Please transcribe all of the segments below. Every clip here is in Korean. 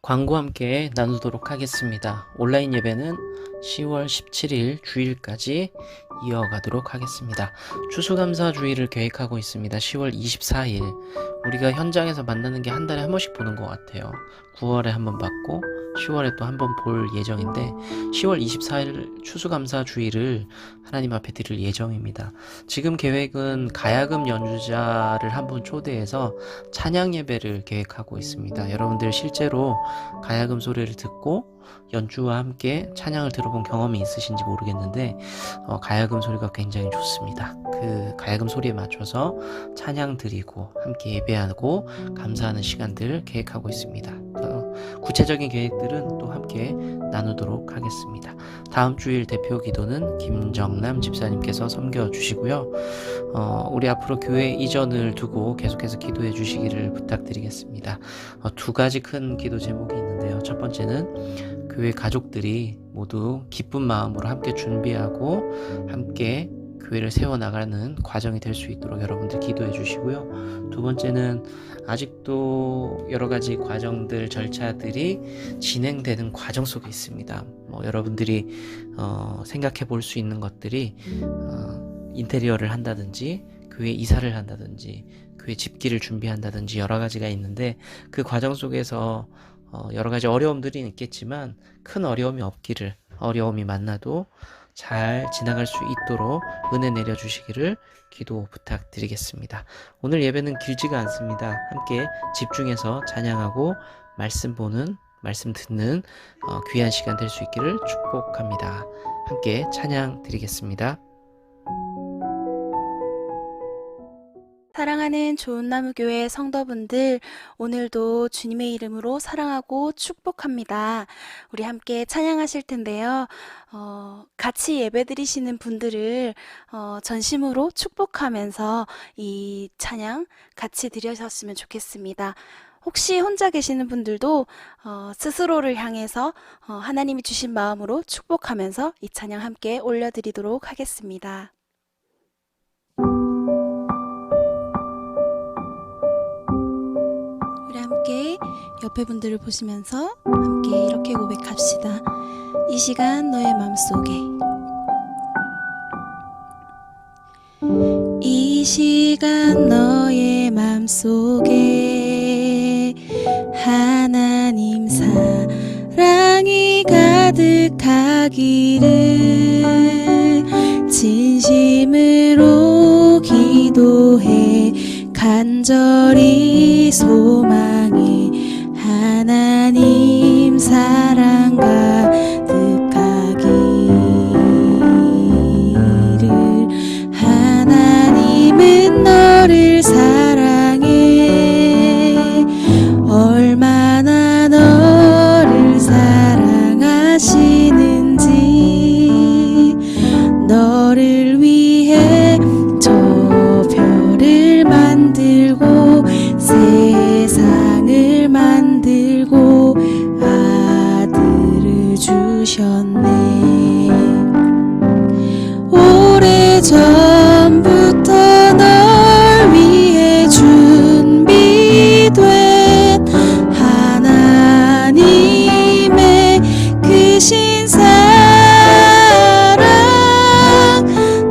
광고 함께 나누도록 하겠습니다. 온라인 예배는 10월 17일 주일까지 이어가도록 하겠습니다. 추수감사 주일을 계획하고 있습니다. 10월 24일 우리가 현장에서 만나는 게 한 달에 한 번씩 보는 것 같아요. 9월에 한 번 받고 10월에 또 한 번 볼 예정인데 10월 24일 추수감사 주일을 하나님 앞에 드릴 예정입니다. 지금 계획은 가야금 연주자를 한 분 초대해서 찬양 예배를 계획하고 있습니다. 여러분들 실제로 가야금 소리를 듣고 연주와 함께 찬양을 들어본 경험이 있으신지 모르겠는데 가야금 소리가 굉장히 좋습니다. 그 가야금 소리에 맞춰서 찬양 드리고 함께 예배하고 감사하는 시간들 계획하고 있습니다. 구체적인 계획들은 또 함께 나누도록 하겠습니다. 다음 주일 대표 기도는 김정남 집사님께서 섬겨주시고요. 우리 앞으로 교회 이전을 두고 계속해서 기도해 주시기를 부탁드리겠습니다. 두 가지 큰 기도 제목이 있는데요. 첫 번째는 교회 가족들이 모두 기쁜 마음으로 함께 준비하고 함께 교회를 세워나가는 과정이 될 수 있도록 여러분들 기도해 주시고요. 두 번째는 아직도 여러 가지 과정들, 절차들이 진행되는 과정 속에 있습니다. 여러분들이 생각해 볼 수 있는 것들이 인테리어를 한다든지 교회 이사를 한다든지 교회 집기를 준비한다든지 여러 가지가 있는데 그 과정 속에서 여러 가지 어려움들이 있겠지만 큰 어려움이 없기를, 어려움이 만나도 잘 지나갈 수 있도록 은혜 내려주시기를 기도 부탁드리겠습니다. 오늘 예배는 길지가 않습니다. 함께 집중해서 찬양하고 말씀 보는, 말씀 듣는 귀한 시간 될 수 있기를 축복합니다. 함께 찬양 드리겠습니다. 사랑하는 좋은나무교회 성도분들, 오늘도 주님의 이름으로 사랑하고 축복합니다. 우리 함께 찬양하실 텐데요. 같이 예배드리시는 분들을 전심으로 축복하면서 이 찬양 같이 드리셨으면 좋겠습니다. 혹시 혼자 계시는 분들도 스스로를 향해서 하나님이 주신 마음으로 축복하면서 이 찬양 함께 올려드리도록 하겠습니다. 함께 옆에 분들을 보시면서 함께 이렇게 고백합시다. 이 시간 너의 맘속에, 이 시간 너의 맘속에 하나님 사랑이 가득하기를 진심으로 기도해 간절히 소망해 하나님 사랑 가득하기를. 하나님은 너를 사랑해 얼마나 너를 사랑하시는지 너를 위해 저 별을 만들고 세상을 만들고 아들을 주셨네. 오래전부터 널 위해 준비된 하나님의 크신 사랑,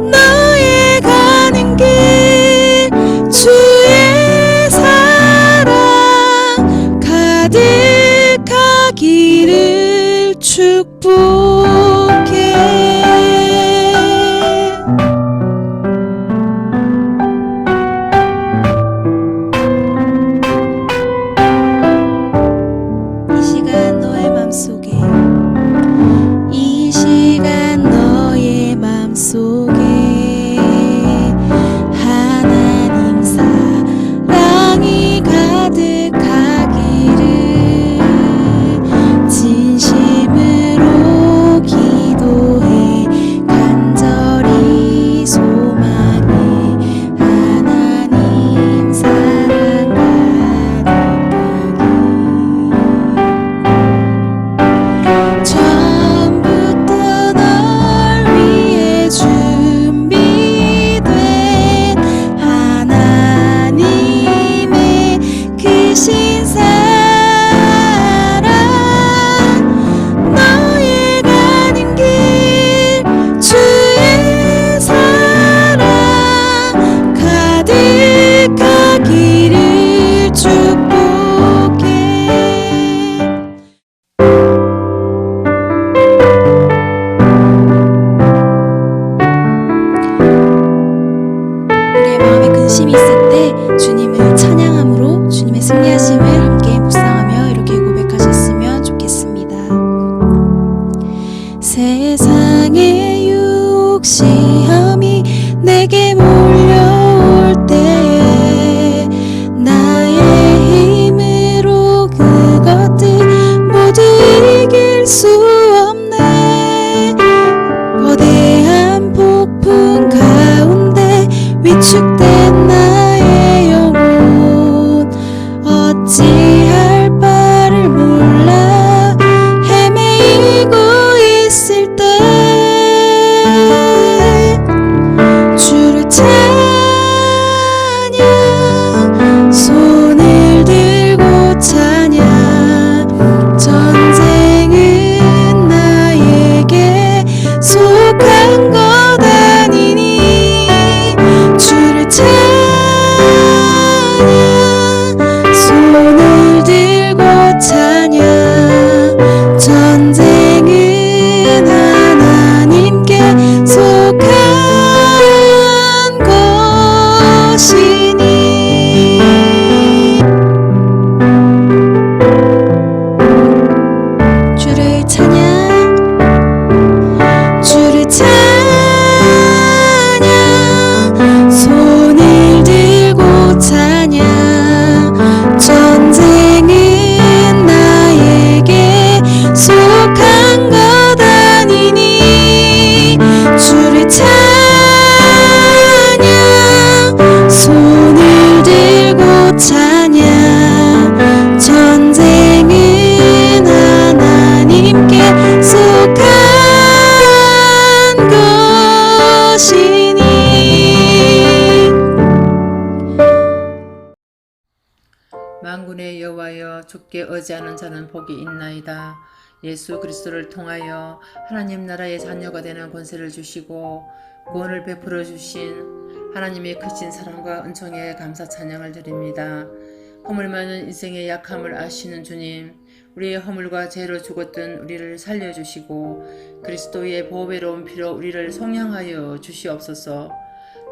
너의 가는 길 주의 사랑 가득하기를 축복해. 이 시간 너의 맘속에, 이 시간 너의 맘속에 하나님 사랑이 가득하기를 진심으로 기도해 간절히 소망해 하나님 사랑 가득하기를. 수 없네. 거대한 폭풍 가운데 위축된 나의 영혼, 어찌할 바를 몰라 헤매이고 있을 때 주를 찬양, 손을 들고 찬양. 전쟁은 나에게 속한 것 아니니 주를 찬양, 손을 들고 찬양. 전쟁은 하나님께 속한 것이니. 주를 찬양, 주를 찬양, 손을 들고 찬양. 전쟁은 나에게 속한 것 아니니 주를 찬양, 손을 들고 찬양. 전쟁은 하나님께 속한 것이니. 만군의 여호와여, 주께 의지하는 자는 복이 있나이다. 예수 그리스도를 통하여 하나님 나라의 자녀가 되는 권세를 주시고 구원을 베풀어 주신 하나님의 크신 사랑과 은총에 감사 찬양을 드립니다. 허물 많은 인생의 약함을 아시는 주님, 우리의 허물과 죄로 죽었던 우리를 살려주시고 그리스도의 보배로운 피로 우리를 속량하여 주시옵소서.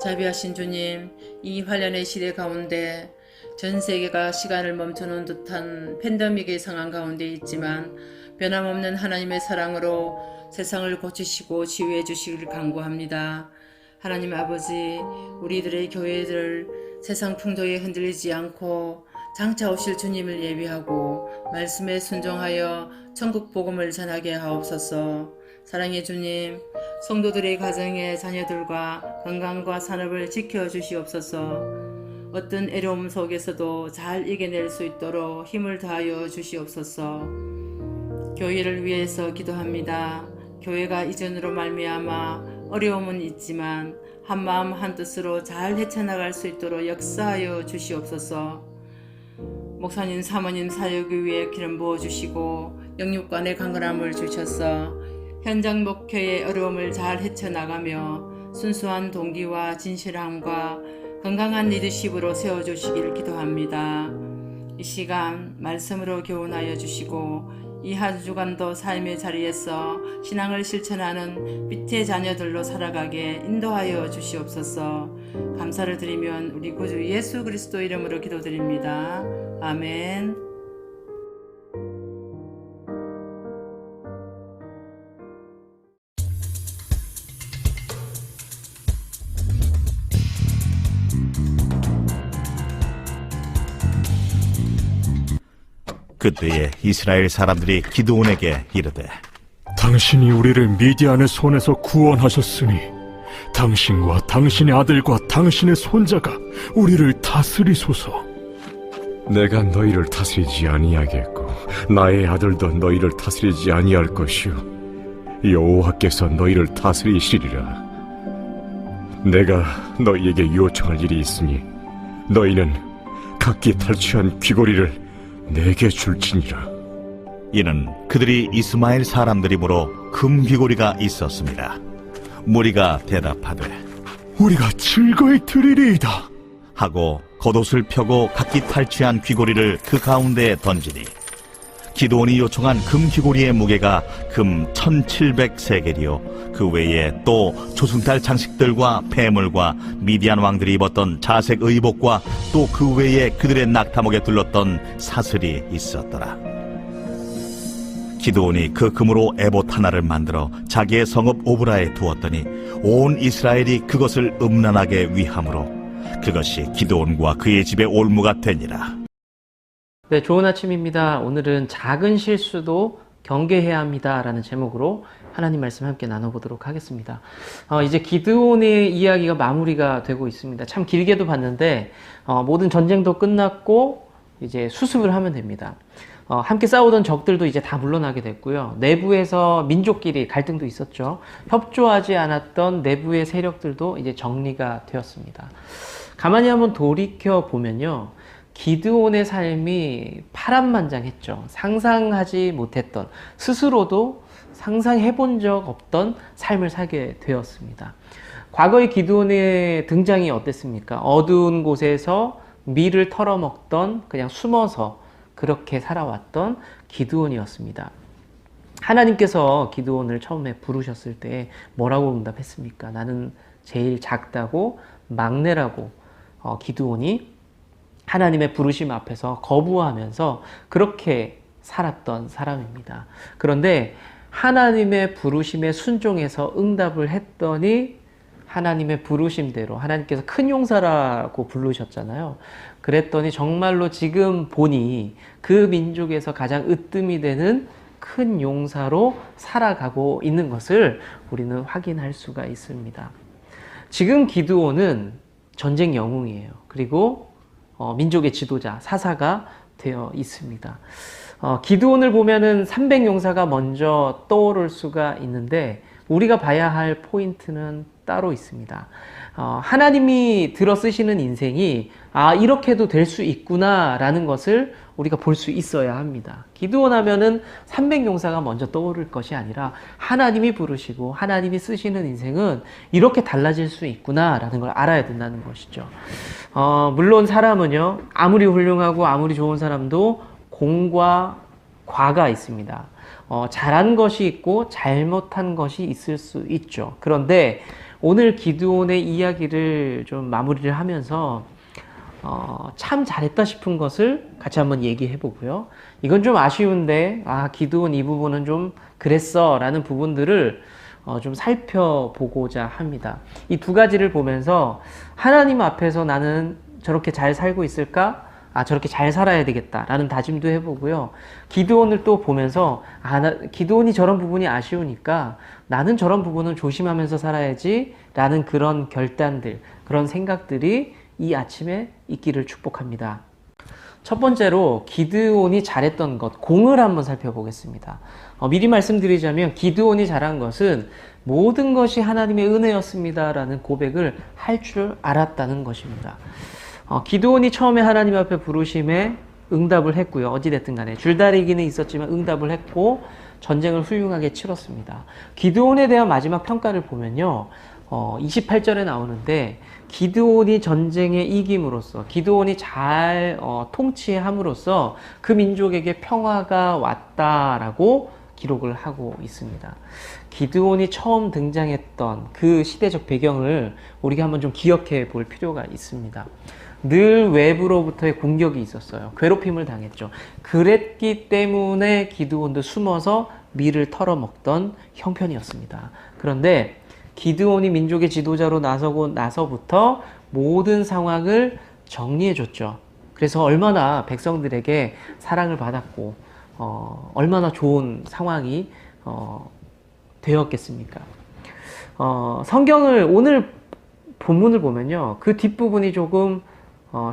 자비하신 주님, 이 환란의 시대 가운데 전 세계가 시간을 멈춰놓은 듯한 팬데믹의 상황 가운데 있지만 변함없는 하나님의 사랑으로 세상을 고치시고 치유해 주시길 간구합니다. 하나님 아버지, 우리들의 교회들 세상 풍조에 흔들리지 않고 장차 오실 주님을 예비하고 말씀에 순종하여 천국 복음을 전하게 하옵소서. 사랑의 주님, 성도들의 가정의 자녀들과 건강과 산업을 지켜주시옵소서. 어떤 어려움 속에서도 잘 이겨낼 수 있도록 힘을 더하여 주시옵소서. 교회를 위해서 기도합니다. 교회가 이전으로 말미암아 어려움은 있지만 한마음 한뜻으로 잘 헤쳐나갈 수 있도록 역사하여 주시옵소서. 목사님 사모님 사역을 위해 기름 부어주시고 영육간의 강건함을 주셔서 현장 목회의 어려움을 잘 헤쳐나가며 순수한 동기와 진실함과 건강한 리더십으로 세워주시기를 기도합니다. 이 시간 말씀으로 교훈하여 주시고 이 한 주간도 삶의 자리에서 신앙을 실천하는 빛의 자녀들로 살아가게 인도하여 주시옵소서. 감사를 드리면 우리 구주 예수 그리스도 이름으로 기도드립니다. 아멘. 그때에 이스라엘 사람들이 기드온에게 이르되, 당신이 우리를 미디안의 손에서 구원하셨으니 당신과 당신의 아들과 당신의 손자가 우리를 다스리소서. 내가 너희를 다스리지 아니하겠고 나의 아들도 너희를 다스리지 아니할 것이요 여호와께서 너희를 다스리시리라. 내가 너희에게 요청할 일이 있으니 너희는 각기 탈취한 귀고리를 내게 줄지니라. 이는 그들이 이스마엘 사람들이므로 금귀고리가 있었습니다. 무리가 대답하되, 우리가 즐거이 드리리이다 하고 겉옷을 펴고 각기 탈취한 귀고리를 그 가운데에 던지니 기드온이 요청한 금귀고리의 무게가 금 1700세겔이요 그 외에 또 조승달 장식들과 폐물과 미디안 왕들이 입었던 자색 의복과 또 그 외에 그들의 낙타목에 둘렀던 사슬이 있었더라. 기드온이 그 금으로 에봇 하나를 만들어 자기의 성읍 오브라에 두었더니 온 이스라엘이 그것을 음란하게 위함으로 그것이 기드온과 그의 집의 올무가 되니라. 네, 좋은 아침입니다. 오늘은 작은 실수도 경계해야 합니다라는 제목으로 하나님 말씀 함께 나눠보도록 하겠습니다. 이제 기드온의 이야기가 마무리가 되고 있습니다. 참 길게도 봤는데 모든 전쟁도 끝났고 이제 수습을 하면 됩니다. 함께 싸우던 적들도 이제 다 물러나게 됐고요. 내부에서 민족끼리 갈등도 있었죠. 협조하지 않았던 내부의 세력들도 이제 정리가 되었습니다. 가만히 한번 돌이켜 보면요. 기드온의 삶이 파란만장했죠. 상상하지 못했던, 스스로도 상상해 본 적 없던 삶을 살게 되었습니다. 과거의 기드온의 등장이 어땠습니까? 어두운 곳에서 밀을 털어먹던, 그냥 숨어서 그렇게 살아왔던 기드온이었습니다. 하나님께서 기드온을 처음에 부르셨을 때 뭐라고 응답했습니까? 나는 제일 작다고, 막내라고 기드온이 하나님의 부르심 앞에서 거부하면서 그렇게 살았던 사람입니다. 그런데 하나님의 부르심에 순종해서 응답을 했더니 하나님의 부르심대로 하나님께서 큰 용사라고 부르셨잖아요. 그랬더니 정말로 지금 보니 그 민족에서 가장 으뜸이 되는 큰 용사로 살아가고 있는 것을 우리는 확인할 수가 있습니다. 지금 기드온은 전쟁 영웅이에요. 그리고 민족의 지도자, 사사가 되어 있습니다. 기드온을 보면은 300용사가 먼저 떠오를 수가 있는데 우리가 봐야 할 포인트는 따로 있습니다. 하나님이 들어 쓰시는 인생이 이렇게도 될 수 있구나 라는 것을 우리가 볼 수 있어야 합니다. 기드온 하면은 300용사가 먼저 떠오를 것이 아니라 하나님이 부르시고 하나님이 쓰시는 인생은 이렇게 달라질 수 있구나 라는 걸 알아야 된다는 것이죠. 물론 사람은요, 아무리 훌륭하고 아무리 좋은 사람도 공과 과가 있습니다. 잘한 것이 있고 잘못한 것이 있을 수 있죠. 그런데 오늘 기드온의 이야기를 좀 마무리를 하면서 참 잘했다 싶은 것을 같이 한번 얘기해 보고요. 이건 좀 아쉬운데 기드온 이 부분은 좀 그랬어 라는 부분들을 좀 살펴보고자 합니다. 이 두 가지를 보면서 하나님 앞에서 나는 저렇게 잘 살고 있을까? 저렇게 잘 살아야 되겠다 라는 다짐도 해보고요. 기드온을 또 보면서 기드온이 저런 부분이 아쉬우니까 나는 저런 부분은 조심하면서 살아야지 라는 그런 결단들, 그런 생각들이 이 아침에 있기를 축복합니다. 첫 번째로 기드온이 잘했던 것, 공을 한번 살펴보겠습니다. 미리 말씀드리자면 기드온이 잘한 것은 모든 것이 하나님의 은혜였습니다 라는 고백을 할 줄 알았다는 것입니다. 기드온이 처음에 하나님 앞에 부르심에 응답을 했고요. 어찌됐든 간에 줄다리기는 있었지만 응답을 했고 전쟁을 훌륭하게 치렀습니다. 기드온에 대한 마지막 평가를 보면요. 28절에 나오는데 기드온이 전쟁에 이김으로써 기드온이 잘 통치함으로써 그 민족에게 평화가 왔다라고 기록을 하고 있습니다. 기드온이 처음 등장했던 그 시대적 배경을 우리가 한번 좀 기억해 볼 필요가 있습니다. 늘 외부로부터의 공격이 있었어요. 괴롭힘을 당했죠. 그랬기 때문에 기드온도 숨어서 밀을 털어먹던 형편이었습니다. 그런데 기드온이 민족의 지도자로 나서고 나서부터 모든 상황을 정리해줬죠. 그래서 얼마나 백성들에게 사랑을 받았고 얼마나 좋은 상황이 되었겠습니까? 성경을 오늘 본문을 보면요. 그 뒷부분이 조금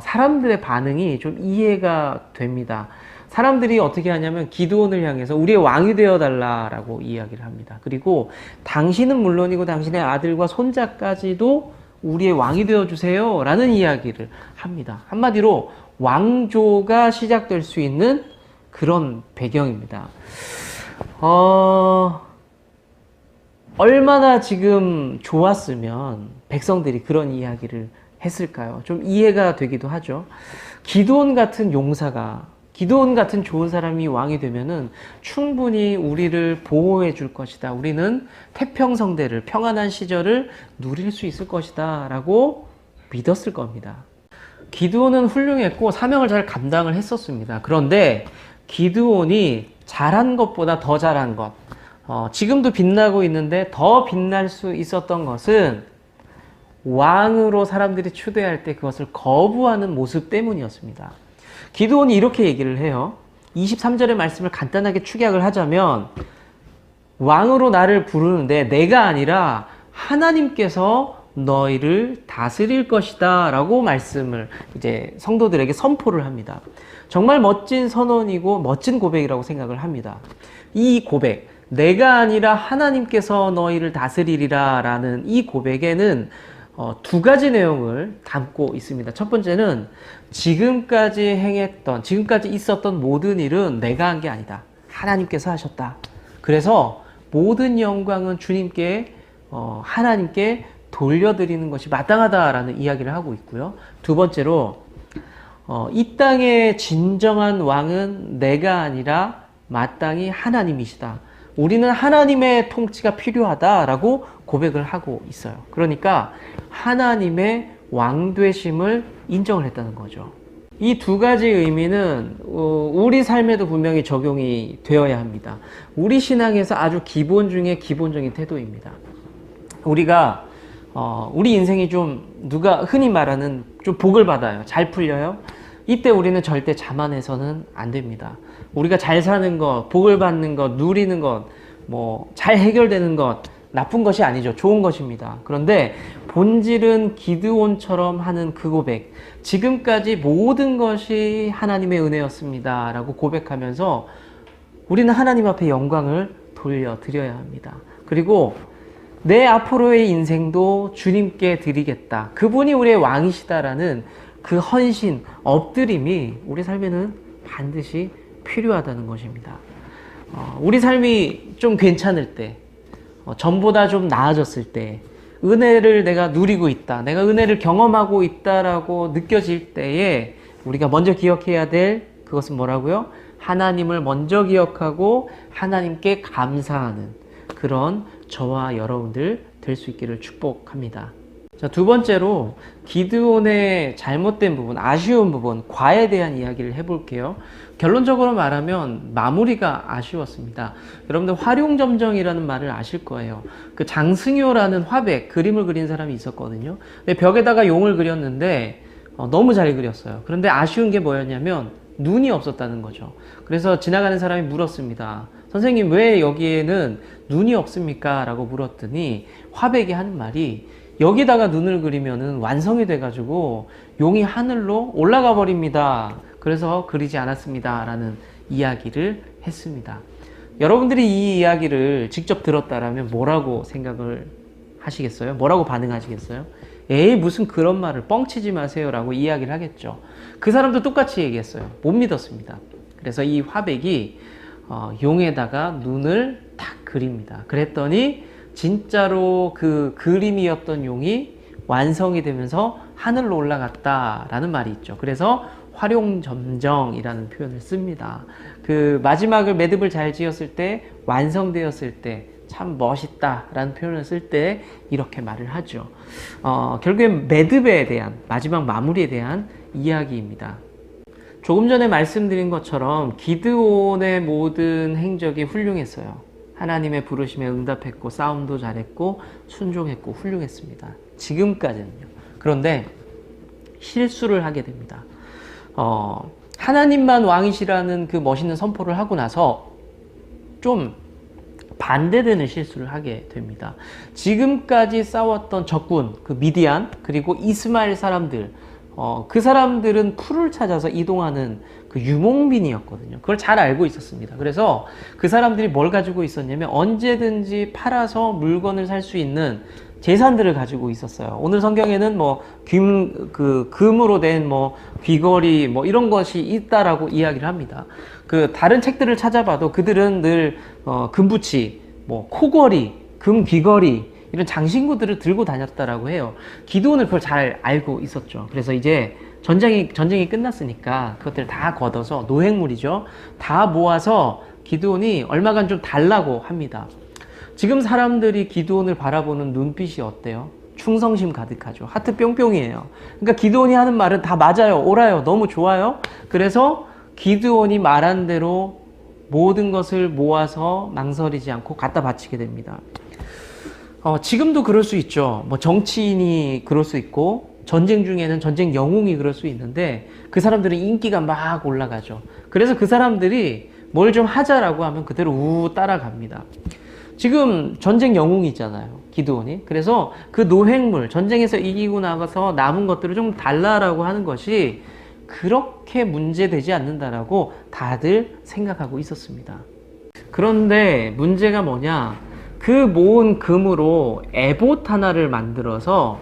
사람들의 반응이 좀 이해가 됩니다. 사람들이 어떻게 하냐면 기드온을 향해서 우리의 왕이 되어달라라고 이야기를 합니다. 그리고 당신은 물론이고 당신의 아들과 손자까지도 우리의 왕이 되어주세요 라는 이야기를 합니다. 한마디로 왕조가 시작될 수 있는 그런 배경입니다. 얼마나 지금 좋았으면 백성들이 그런 이야기를 했을까요? 좀 이해가 되기도 하죠. 기드온 같은 용사가, 기드온 같은 좋은 사람이 왕이 되면은 충분히 우리를 보호해 줄 것이다. 우리는 태평성대를, 평안한 시절을 누릴 수 있을 것이다 라고 믿었을 겁니다. 기드온은 훌륭했고 사명을 잘 감당을 했었습니다. 그런데 기드온이 잘한 것보다 더 잘한 것, 지금도 빛나고 있는데 더 빛날 수 있었던 것은 왕으로 사람들이 추대할 때 그것을 거부하는 모습 때문이었습니다. 기드온이 이렇게 얘기를 해요. 23절의 말씀을 간단하게 축약을 하자면 왕으로 나를 부르는데 내가 아니라 하나님께서 너희를 다스릴 것이다 라고 말씀을 이제 성도들에게 선포를 합니다. 정말 멋진 선언이고 멋진 고백이라고 생각을 합니다. 이 고백, 내가 아니라 하나님께서 너희를 다스리리라 라는 이 고백에는 두 가지 내용을 담고 있습니다. 첫 번째는 지금까지 있었던 모든 일은 내가 한 게 아니다. 하나님께서 하셨다. 그래서 모든 영광은 주님께, 하나님께 돌려드리는 것이 마땅하다라는 이야기를 하고 있고요. 두 번째로, 이 땅의 진정한 왕은 내가 아니라 마땅히 하나님이시다. 우리는 하나님의 통치가 필요하다라고 고백을 하고 있어요. 그러니까 하나님의 왕되심을 인정을 했다는 거죠. 이 두 가지 의미는 우리 삶에도 분명히 적용이 되어야 합니다. 우리 신앙에서 아주 기본 중에 기본적인 태도입니다. 우리가 우리 인생이 좀 누가 흔히 말하는 좀 복을 받아요. 잘 풀려요. 이때 우리는 절대 자만해서는 안 됩니다. 우리가 잘 사는 것, 복을 받는 것, 누리는 것, 잘 해결되는 것, 나쁜 것이 아니죠. 좋은 것입니다. 그런데 본질은 기드온처럼 하는 그 고백, 지금까지 모든 것이 하나님의 은혜였습니다 라고 고백하면서 우리는 하나님 앞에 영광을 돌려드려야 합니다. 그리고 내 앞으로의 인생도 주님께 드리겠다. 그분이 우리의 왕이시다라는 그 헌신, 엎드림이 우리 삶에는 반드시 필요하다는 것입니다. 우리 삶이 좀 괜찮을 때, 전보다 좀 나아졌을 때, 은혜를 내가 누리고 있다, 내가 은혜를 경험하고 있다라고 느껴질 때에 우리가 먼저 기억해야 될 그것은 뭐라고요? 하나님을 먼저 기억하고 하나님께 감사하는 그런 저와 여러분들 될 수 있기를 축복합니다. 자, 두 번째로 기드온의 잘못된 부분, 아쉬운 부분, 과에 대한 이야기를 해볼게요. 결론적으로 말하면 마무리가 아쉬웠습니다. 여러분들 활용점정이라는 말을 아실 거예요. 그 장승효라는 화백, 그림을 그린 사람이 있었거든요. 근데 벽에다가 용을 그렸는데 너무 잘 그렸어요. 그런데 아쉬운 게 뭐였냐면 눈이 없었다는 거죠. 그래서 지나가는 사람이 물었습니다. 선생님, 왜 여기에는 눈이 없습니까? 라고 물었더니 화백이 하는 말이, 여기다가 눈을 그리면은 완성이 돼가지고 용이 하늘로 올라가 버립니다. 그래서 그리지 않았습니다. 라는 이야기를 했습니다. 여러분들이 이 이야기를 직접 들었다라면 뭐라고 생각을 하시겠어요? 뭐라고 반응하시겠어요? 에이, 무슨 그런 말을, 뻥치지 마세요 라고 이야기를 하겠죠. 그 사람도 똑같이 얘기했어요. 못 믿었습니다. 그래서 이 화백이 용에다가 눈을 딱 그립니다. 그랬더니 진짜로 그 그림이었던 용이 완성이 되면서 하늘로 올라갔다라는 말이 있죠. 그래서 활용점정이라는 표현을 씁니다. 그 마지막을 매듭을 잘 지었을 때, 완성되었을 때 참 멋있다라는 표현을 쓸 때 이렇게 말을 하죠. 결국엔 매듭에 대한, 마지막 마무리에 대한 이야기입니다. 조금 전에 말씀드린 것처럼 기드온의 모든 행적이 훌륭했어요. 하나님의 부르심에 응답했고 싸움도 잘했고 순종했고 훌륭했습니다. 지금까지는요. 그런데 실수를 하게 됩니다. 하나님만 왕이시라는 그 멋있는 선포를 하고 나서 좀 반대되는 실수를 하게 됩니다. 지금까지 싸웠던 적군, 그 미디안, 그리고 이스마엘 사람들, 그 사람들은 풀을 찾아서 이동하는 그 유목민이었거든요. 그걸 잘 알고 있었습니다. 그래서 그 사람들이 뭘 가지고 있었냐면 언제든지 팔아서 물건을 살 수 있는 재산들을 가지고 있었어요. 오늘 성경에는 금으로 된 귀걸이 이런 것이 있다라고 이야기를 합니다. 그 다른 책들을 찾아봐도 그들은 늘 금부치, 코걸이, 금 귀걸이 이런 장신구들을 들고 다녔다라고 해요. 기드온은 그걸 잘 알고 있었죠. 그래서 이제 전쟁이 끝났으니까 그것들을 다 걷어서, 노획물이죠, 다 모아서 기드온이 얼마간 좀 달라고 합니다. 지금 사람들이 기드온을 바라보는 눈빛이 어때요? 충성심 가득하죠. 하트 뿅뿅이에요. 그러니까 기드온이 하는 말은 다 맞아요, 옳아요, 너무 좋아요. 그래서 기드온이 말한 대로 모든 것을 모아서 망설이지 않고 갖다 바치게 됩니다. 지금도 그럴 수 있죠. 정치인이 그럴 수 있고 전쟁 중에는 전쟁 영웅이 그럴 수 있는데 그 사람들은 인기가 막 올라가죠. 그래서 그 사람들이 뭘 좀 하자라고 하면 그대로 우 따라갑니다. 지금 전쟁 영웅이잖아요, 기드온이. 그래서 그 노획물, 전쟁에서 이기고 나가서 남은 것들을 좀 달라라고 하는 것이 그렇게 문제되지 않는다라고 다들 생각하고 있었습니다. 그런데 문제가 뭐냐, 그 모은 금으로 에봇 하나를 만들어서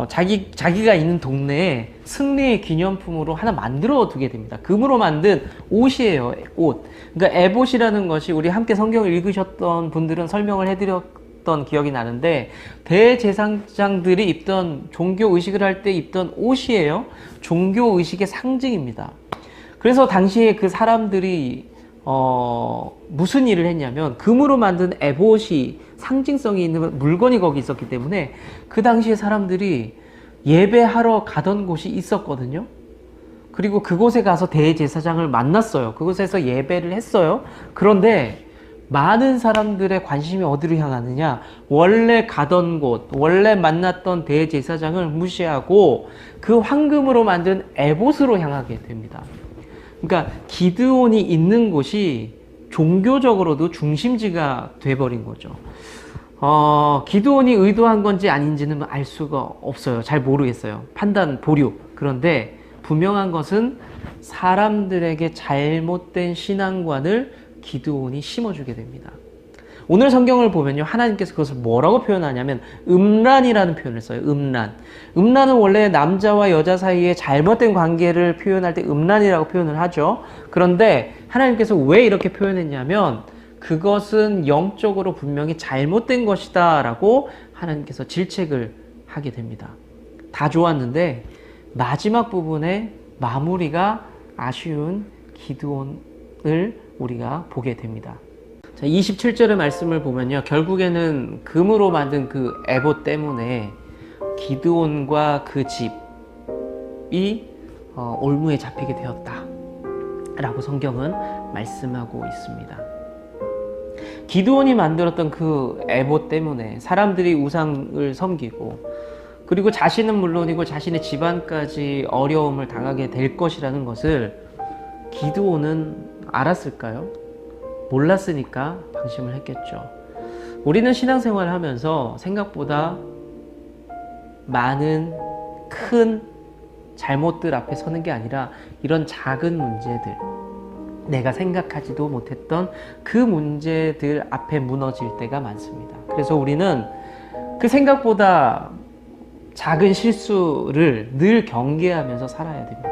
자기가 있는 동네에 승리의 기념품으로 하나 만들어 두게 됩니다. 금으로 만든 옷이에요, 옷. 그러니까 에봇이라는 것이 우리 함께 성경을 읽으셨던 분들은 설명을 해드렸던 기억이 나는데, 대제사장들이 입던 종교 의식을 할 때 입던 옷이에요. 종교 의식의 상징입니다. 그래서 당시에 그 사람들이 무슨 일을 했냐면, 금으로 만든 에봇이 상징성이 있는 물건이 거기 있었기 때문에 그 당시에 사람들이 예배하러 가던 곳이 있었거든요. 그리고 그곳에 가서 대제사장을 만났어요. 그곳에서 예배를 했어요. 그런데 많은 사람들의 관심이 어디로 향하느냐, 원래 가던 곳, 원래 만났던 대제사장을 무시하고 그 황금으로 만든 에봇으로 향하게 됩니다. 그러니까 기드온이 있는 곳이 종교적으로도 중심지가 돼버린 거죠. 기드온이 의도한 건지 아닌지는 알 수가 없어요. 잘 모르겠어요. 판단 보류. 그런데 분명한 것은 사람들에게 잘못된 신앙관을 기드온이 심어주게 됩니다. 오늘 성경을 보면요, 하나님께서 그것을 뭐라고 표현하냐면 음란이라는 표현을 써요. 음란. 음란은 원래 남자와 여자 사이의 잘못된 관계를 표현할 때 음란이라고 표현을 하죠. 그런데 하나님께서 왜 이렇게 표현했냐면 그것은 영적으로 분명히 잘못된 것이다 라고 하나님께서 질책을 하게 됩니다. 다 좋았는데 마지막 부분에 마무리가 아쉬운 기드온을 우리가 보게 됩니다. 자, 27절의 말씀을 보면요, 결국에는 금으로 만든 그 에봇 때문에 기드온과 그 집이 올무에 잡히게 되었다 라고 성경은 말씀하고 있습니다. 기드온이 만들었던 그 에봇 때문에 사람들이 우상을 섬기고, 그리고 자신은 물론이고 자신의 집안까지 어려움을 당하게 될 것이라는 것을 기드온은 알았을까요? 몰랐으니까 방심을 했겠죠. 우리는 신앙생활을 하면서 생각보다 많은 큰 잘못들 앞에 서는 게 아니라 이런 작은 문제들, 내가 생각하지도 못했던 그 문제들 앞에 무너질 때가 많습니다. 그래서 우리는 그 생각보다 작은 실수를 늘 경계하면서 살아야 됩니다.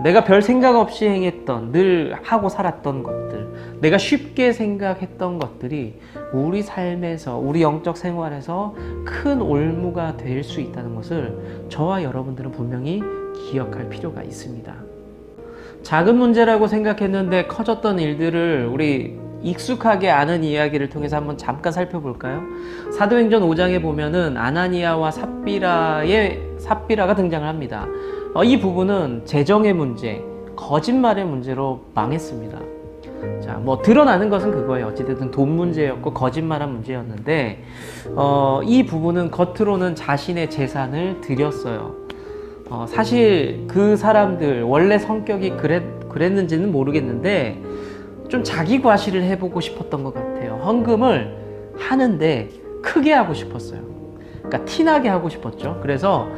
내가 별 생각 없이 행했던, 늘 하고 살았던 것들, 내가 쉽게 생각했던 것들이 우리 삶에서, 우리 영적 생활에서 큰 올무가 될 수 있다는 것을 저와 여러분들은 분명히 기억할 필요가 있습니다. 작은 문제라고 생각했는데 커졌던 일들을 우리 익숙하게 아는 이야기를 통해서 한번 잠깐 살펴볼까요? 사도행전 5장에 보면은 아나니아와 삽비라가 등장을 합니다. 이 부분은 재정의 문제, 거짓말의 문제로 망했습니다. 자, 뭐 드러나는 것은 그거예요. 어찌됐든 돈 문제였고 거짓말한 문제였는데, 이 부분은 겉으로는 자신의 재산을 드렸어요. 사실 그 사람들 원래 성격이 그랬는지는 모르겠는데 좀 자기 과시를 해보고 싶었던 것 같아요. 헌금을 하는데 크게 하고 싶었어요. 그러니까 티나게 하고 싶었죠. 그래서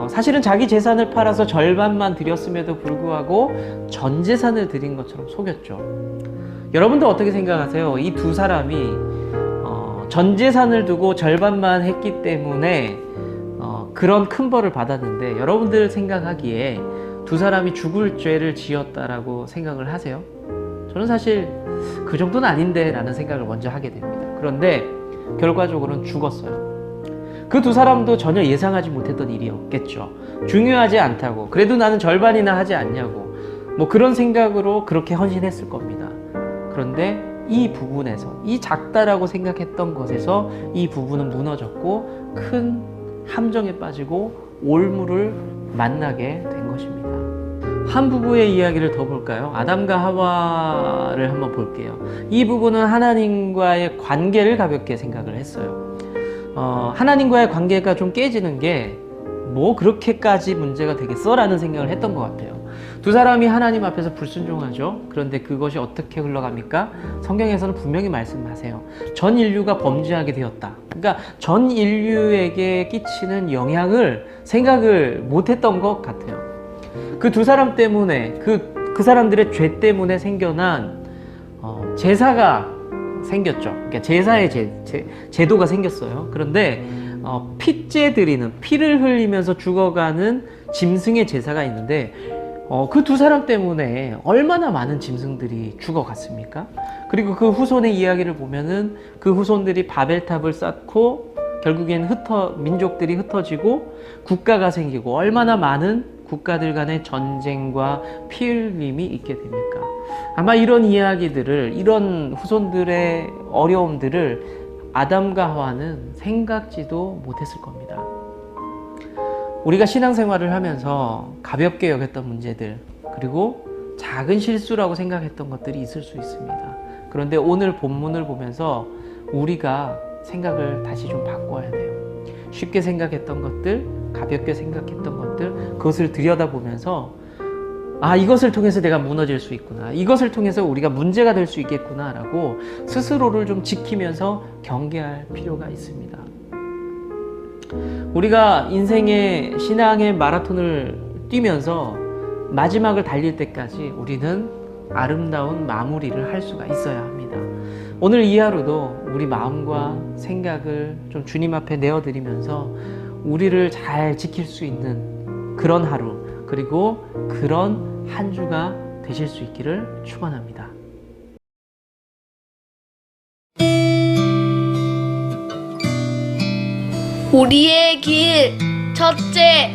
사실은 자기 재산을 팔아서 절반만 드렸음에도 불구하고 전 재산을 드린 것처럼 속였죠. 여러분도 어떻게 생각하세요? 이 두 사람이 전 재산을 두고 절반만 했기 때문에 그런 큰 벌을 받았는데, 여러분들 생각하기에 두 사람이 죽을 죄를 지었다라고 생각을 하세요? 저는 사실 그 정도는 아닌데 라는 생각을 먼저 하게 됩니다. 그런데 결과적으로는 죽었어요. 그 두 사람도 전혀 예상하지 못했던 일이었겠죠. 중요하지 않다고, 그래도 나는 절반이나 하지 않냐고, 뭐 그런 생각으로 그렇게 헌신했을 겁니다. 그런데 이 부분에서, 이 작다라고 생각했던 것에서 이 부분은 무너졌고 큰 함정에 빠지고 올무를 만나게 된 것입니다. 한 부부의 이야기를 더 볼까요? 아담과 하와를 한번 볼게요. 이 부부는 하나님과의 관계를 가볍게 생각을 했어요. 하나님과의 관계가 좀 깨지는 게 뭐 그렇게까지 문제가 되겠어? 라는 생각을 했던 것 같아요. 두 사람이 하나님 앞에서 불순종하죠. 그런데 그것이 어떻게 흘러갑니까? 성경에서는 분명히 말씀하세요. 전 인류가 범죄하게 되었다. 그러니까 전 인류에게 끼치는 영향을 생각을 못했던 것 같아요. 그 두 사람 때문에 그 사람들의 죄 때문에 생겨난 제사가 생겼죠. 그러니까 제사의 제도가 생겼어요. 그런데 피죄 드리는, 피를 흘리면서 죽어가는 짐승의 제사가 있는데 그 두 사람 때문에 얼마나 많은 짐승들이 죽어갔습니까? 그리고 그 후손의 이야기를 보면은 그 후손들이 바벨탑을 쌓고 결국엔 민족들이 흩어지고 국가가 생기고 얼마나 많은 국가들 간의 전쟁과 피 흘림이 있게 됩니까? 아마 이런 이야기들을, 이런 후손들의 어려움들을 아담과 하와는 생각지도 못했을 겁니다. 우리가 신앙생활을 하면서 가볍게 여겼던 문제들, 그리고 작은 실수라고 생각했던 것들이 있을 수 있습니다. 그런데 오늘 본문을 보면서 우리가 생각을 다시 좀 바꿔야 돼요. 쉽게 생각했던 것들, 가볍게 생각했던 것들, 그것을 들여다보면서 이것을 통해서 내가 무너질 수 있구나, 이것을 통해서 우리가 문제가 될 수 있겠구나 라고 스스로를 좀 지키면서 경계할 필요가 있습니다. 우리가 인생의 신앙의 마라톤을 뛰면서 마지막을 달릴 때까지 우리는 아름다운 마무리를 할 수가 있어야 합니다. 오늘 이 하루도 우리 마음과 생각을 좀 주님 앞에 내어드리면서 우리를 잘 지킬 수 있는 그런 하루, 그리고 그런 한 주가 되실 수 있기를 축원합니다. 우리의 길 첫째,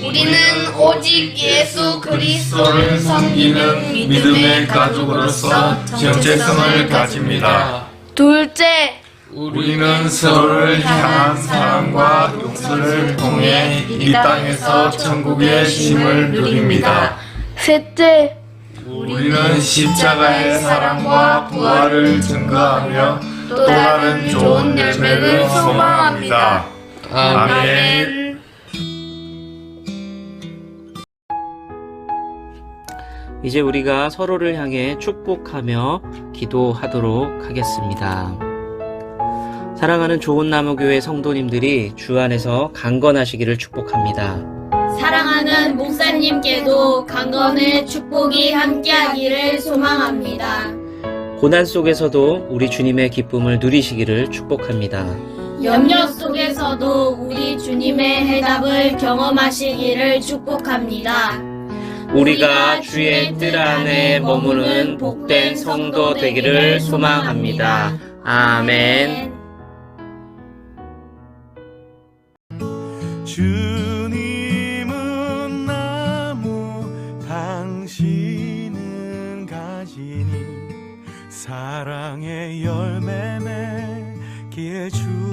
우리는 오직 예수 그리스도를 섬기는 믿음의 가족으로서 정체성을 가집니다. 둘째, 우리는 서로를 향한 사랑과 용서를 통해 이 땅에서 천국의 쉼을 누립니다. 셋째, 우리는 십자가의 사랑과 부활을 증거하며 또 다른 좋은 열매를 소망합니다. 아멘. 이제 우리가 서로를 향해 축복하며 기도하도록 하겠습니다. 사랑하는 좋은 나무 교회 성도님들이 주 안에서 강건하시기를 축복합니다. 사랑하는 목사님께도 강건의 축복이 함께하기를 소망합니다. 고난 속에서도 우리 주님의 기쁨을 누리시기를 축복합니다. 염려 속에서도 우리 주님의 해답을 경험하시기를 축복합니다. 우리가 주의 뜰 안에 머무는 복된 성도 되기를 소망합니다. 아멘. 주님은 나무, 당신은 가지니 사랑의 열매 맺기에 주